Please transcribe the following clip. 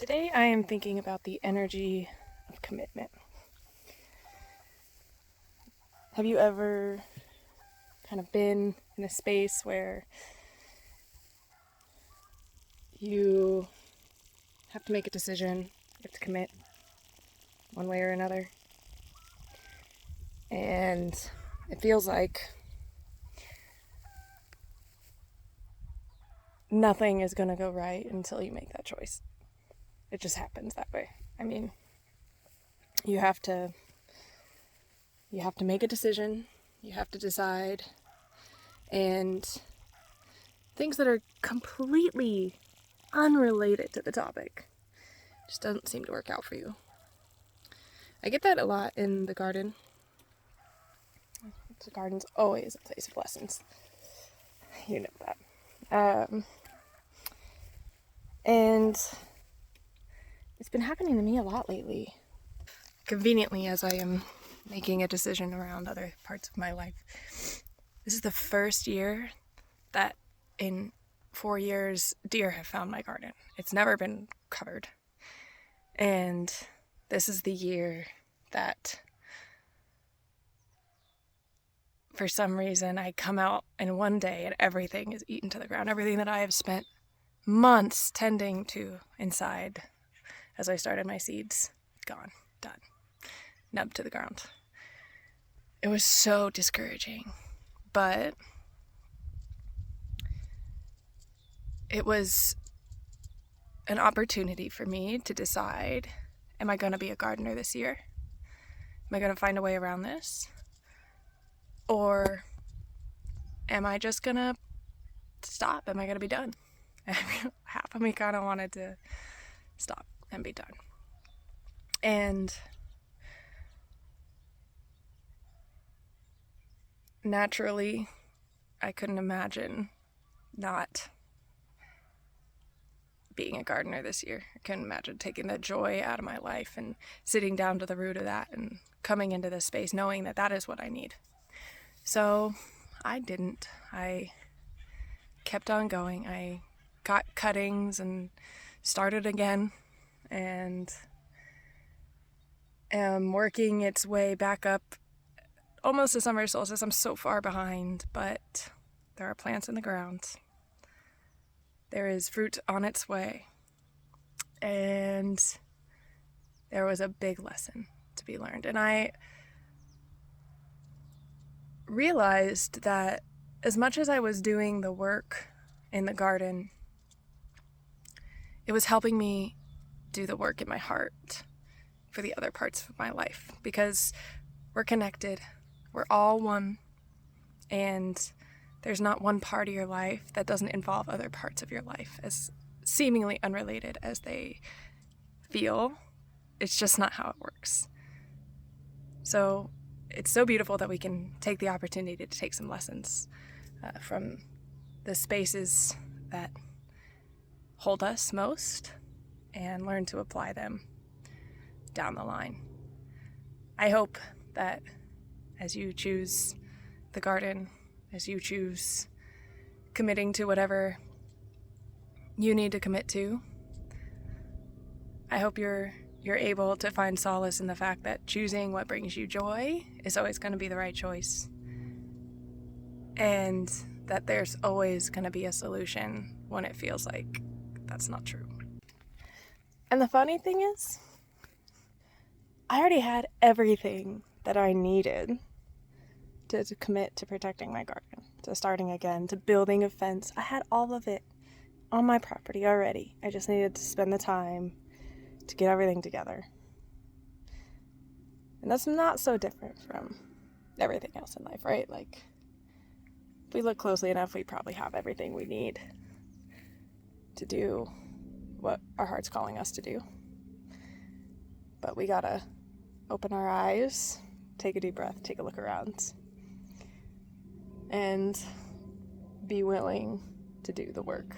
Today I am thinking about the energy of commitment. Have you ever kind of been in a space where you have to make a decision, you have to commit one way or another, and it feels like nothing is going to go right until you make that choice? It just happens that way. I mean, you have to make a decision, you have to decide, and things that are completely unrelated to the topic just doesn't seem to work out for you. I get that a lot in the garden. The garden's always a place of lessons. You know that. And it's been happening to me a lot lately. Conveniently, as I am making a decision around other parts of my life. This is the first year that in 4 years deer have found my garden. It's never been covered. And this is the year that for some reason I come out in one day and everything is eaten to the ground. Everything that I have spent months tending to inside as I started my seeds, gone, done, nubbed to the ground. It was so discouraging, but it was an opportunity for me to decide, am I going to be a gardener this year? Am I going to find a way around this? Or am I just going to stop? Am I going to be done? Half of me kind of wanted to stop and be done. And naturally, I couldn't imagine not being a gardener this year. I couldn't imagine taking the joy out of my life and sitting down to the root of that and coming into this space knowing that that is what I need. So I didn't. I kept on going. I got cuttings and started again and am working its way back up almost to summer solstice. I'm so far behind, but there are plants in the ground. There is fruit on its way. And there was a big lesson to be learned. And I realized that as much as I was doing the work in the garden, it was helping me do the work in my heart for the other parts of my life, because we're connected. We're all one, and there's not one part of your life that doesn't involve other parts of your life, as seemingly unrelated as they feel. It's just not how it works. So it's so beautiful that we can take the opportunity to take some lessons from the spaces that hold us most and learn to apply them down the line. I hope that as you choose the garden, as you choose committing to whatever you need to commit to, I hope you're able to find solace in the fact that choosing what brings you joy is always going to be the right choice. And that there's always going to be a solution when it feels like that's not true. And the funny thing is, I already had everything that I needed to commit to protecting my garden, to starting again, to building a fence. I had all of it on my property already. I just needed to spend the time to get everything together. And that's not so different from everything else in life, right? Like, if we look closely enough, we probably have everything we need to do what our heart's calling us to do. But we gotta open our eyes, take a deep breath, take a look around, and be willing to do the work.